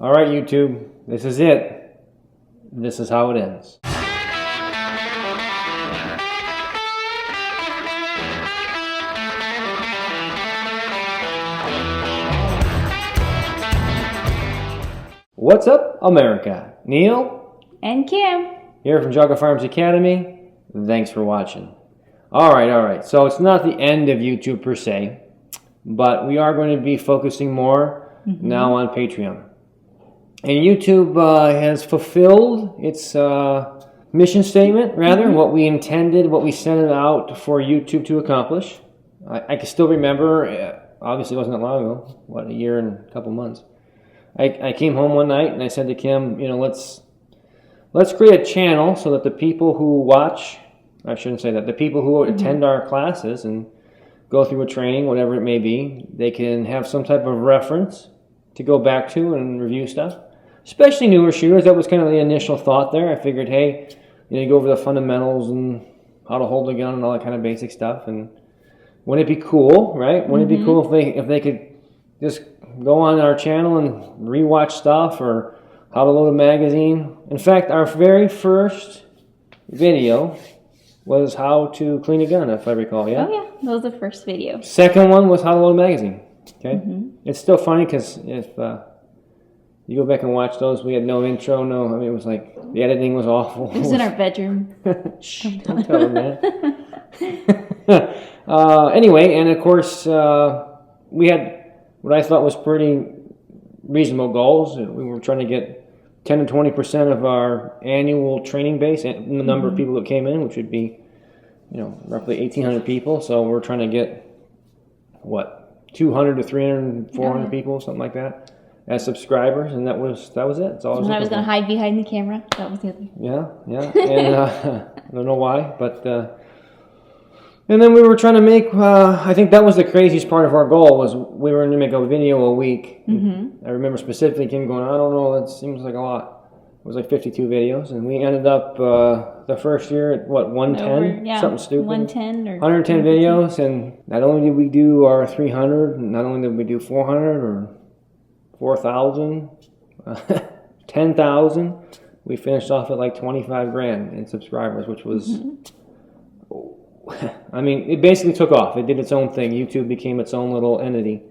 All right, YouTube, this is it. This is how it ends. What's up, America? Neil and Kim here from Geauga Firearms Academy. Thanks for watching. All right. So it's not the end of YouTube per se, but we are going to be focusing more now on Patreon. And YouTube has fulfilled its mission statement, rather, what we intended, what we sent it out for YouTube to accomplish. I can still remember, obviously it wasn't that long ago, what, a year and a couple months. I came home one night and I said to Kim, let's create a channel so that the people who watch, I shouldn't say that, the people who attend our classes and go through a training, whatever it may be, they can have some type of reference to go back to and review stuff. Especially newer shooters, that was kind of the initial thought there. I figured, hey, you go over the fundamentals and how to hold the gun and all that kind of basic stuff. And wouldn't it be cool, right? Wouldn't it be cool if they could just go on our channel and rewatch stuff, or how to load a magazine? In fact, our very first video was how to clean a gun, if I recall, yeah? Oh, yeah. That was the first video. Second one was how to load a magazine, okay? It's still funny because if you go back and watch those, we had no intro, it was like, the editing was awful. It was in our bedroom. Shh, don't tell them that. Anyway, and of course, we had what I thought was pretty reasonable goals. We were trying to get 10 to 20% of our annual training base, and the number of people that came in, which would be, roughly 1,800 people. So we're trying to get, 200 to 300, 400 people, something like that, as subscribers, and that was it. That's all I was going to hide behind the camera. That was the other. Yeah. And I don't know why, but and then we were trying to make. I think that was the craziest part of our goal, was we were going to make a video a week. I remember specifically Kim going, I don't know, that seems like a lot. It was like 52 videos, and we ended up the first year at 110, something stupid. 110 videos, and not only did we do our 300, not only did we do 400 or 4,000, 10,000, we finished off at like 25 grand in subscribers, which was, it basically took off. It did its own thing. YouTube became its own little entity.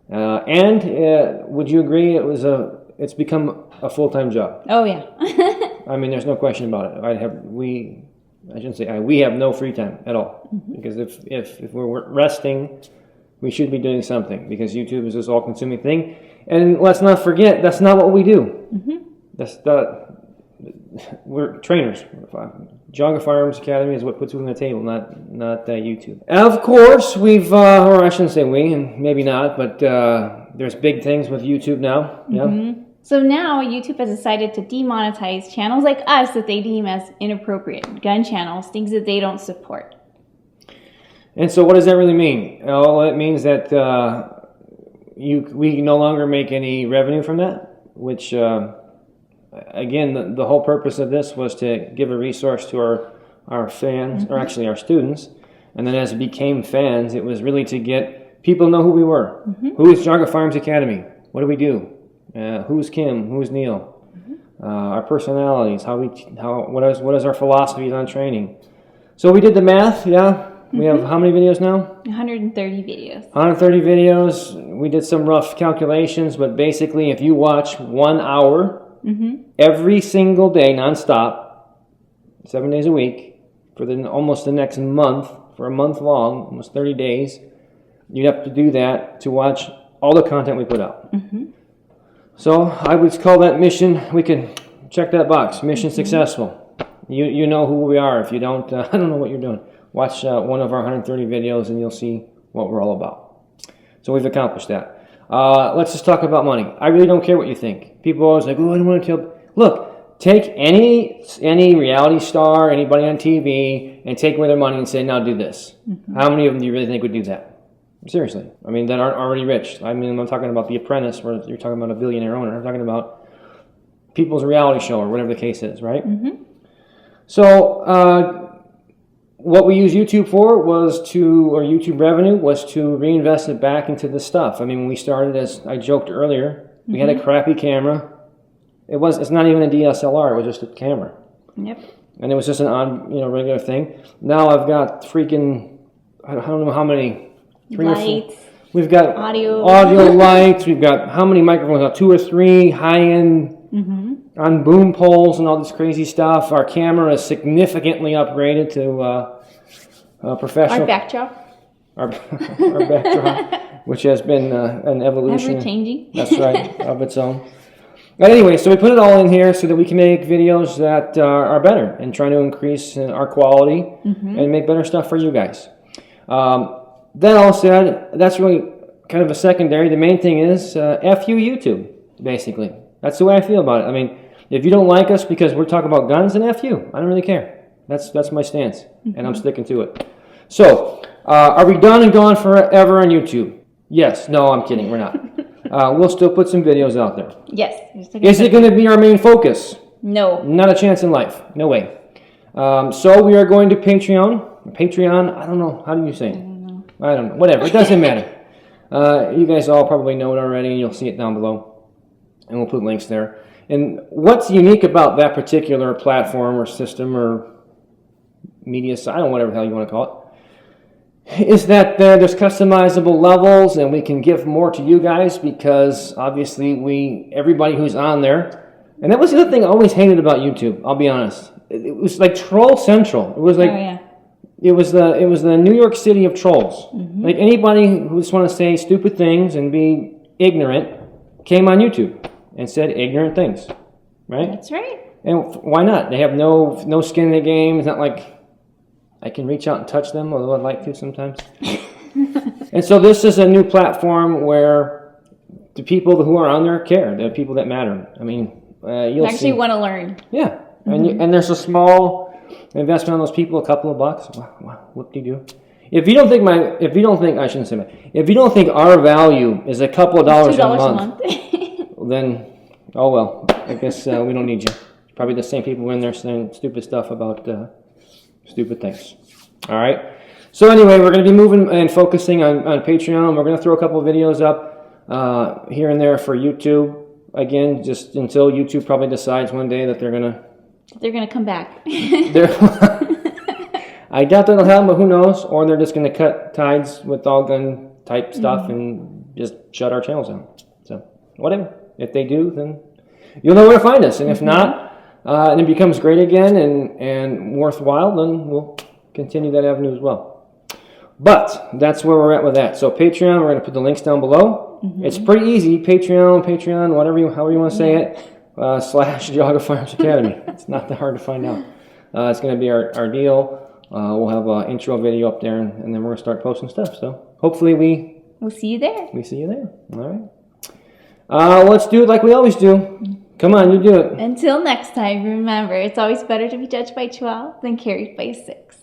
And would you agree it's become a full-time job? Oh, yeah. There's no question about it. We have no free time at all. Because if we're resting, we should be doing something, because YouTube is this all-consuming thing. And let's not forget, that's not what we do. We're trainers. Geauga Firearms Academy is what puts food on the table, not YouTube. Of course, or I shouldn't say we, and maybe not, but there's big things with YouTube now. Yeah. So now YouTube has decided to demonetize channels like us that they deem as inappropriate, gun channels, things that they don't support. And so what does that really mean? Well, it means that we no longer make any revenue from that, which... Again, the whole purpose of this was to give a resource to our fans, or actually our students. And then as it became fans, it was really to get people to know who we were. Who is Geauga Firearms Academy? What do we do? Who's Kim? Who's Neil? Our personalities. What is our philosophies on training? So we did the math, yeah. We have how many videos now? 130 videos. 130 videos. We did some rough calculations, but basically if you watch 1 hour... every single day, nonstop, 7 days a week, for almost the next month, for a month long, almost 30 days, you'd have to do that to watch all the content we put out. So I would call that mission, we can check that box, mission successful. You know who we are. If you don't, I don't know what you're doing. Watch one of our 130 videos and you'll see what we're all about. So we've accomplished that. Let's just talk about money. I really don't care what you think. People are always like, oh, I don't want to tell. Look, take any reality star, anybody on TV, and take away their money and say, now do this. How many of them do you really think would do that? Seriously. That aren't already rich. I'm not talking about The Apprentice, where you're talking about a billionaire owner. I'm talking about people's reality show, or whatever the case is, right? So, what we used YouTube for or YouTube revenue was to reinvest it back into this stuff. When we started, as I joked earlier, We had a crappy camera. It's not even a DSLR. It was just a camera. Yep. And it was just an regular thing. Now I've got freaking, I don't know how many. Lights. We've got audio lights. We've got how many microphones? 2 or 3 high-end on boom poles and all this crazy stuff. Our camera is significantly upgraded to professional. Our backdrop. Our backdrop, which has been an evolution. Ever-changing. That's right, of its own. But anyway, so we put it all in here so that we can make videos that are better and trying to increase our quality and make better stuff for you guys. That all said, that's really kind of a secondary. The main thing is F you YouTube, basically. That's the way I feel about it. I mean, if you don't like us because we're talking about guns, then F you. I don't really care. That's my stance, and I'm sticking to it. So, are we done and gone forever on YouTube? Yes. No, I'm kidding. We're not. We'll still put some videos out there. Yes. Is it going to be our main focus? No. Not a chance in life. No way. So we are going to Patreon. Patreon, I don't know. How do you say it? I don't know. Whatever. It doesn't matter. You guys all probably know it already, and you'll see it down below. And we'll put links there. And what's unique about that particular platform or system or media site, I don't know, whatever the hell you want to call it, is that there's customizable levels, and we can give more to you guys because obviously everybody who's on there, and that was the other thing I always hated about YouTube, I'll be honest. It was like Troll Central. It was like it was the New York City of trolls. Like anybody who just want to say stupid things and be ignorant came on YouTube and said ignorant things, right? That's right. And why not? They have no skin in the game. It's not like I can reach out and touch them, although I'd like to sometimes. And so this is a new platform where the people who are on there care. The people that matter. I mean, you'll actually want to learn. Yeah, and there's a small investment on those people, a couple of bucks. Whoop-de-doo. If you don't think I shouldn't say if you don't think our value is a couple of dollars a month, then oh well. I guess we don't need you. Probably the same people in there saying stupid stuff about stupid things. All right. So anyway, we're going to be moving and focusing on Patreon. We're going to throw a couple of videos up here and there for YouTube. Again, just until YouTube probably decides one day that they're going to come back. I doubt that'll happen, but who knows? Or they're just going to cut ties with all gun type stuff and just shut our channels down. So whatever. If they do, then you'll know where to find us. And if not, and it becomes great again and worthwhile, then we'll continue that avenue as well. But that's where we're at with that. So Patreon, we're going to put the links down below. It's pretty easy. Patreon, however you want to say it, / Geauga Firearms Academy. It's not that hard to find out. It's going to be our deal. We'll have an intro video up there, and then we're going to start posting stuff. So hopefully we'll see you there. We see you there. All right. Let's do it like we always do. Come on, you do it. Until next time, remember, it's always better to be judged by 12 than carried by 6.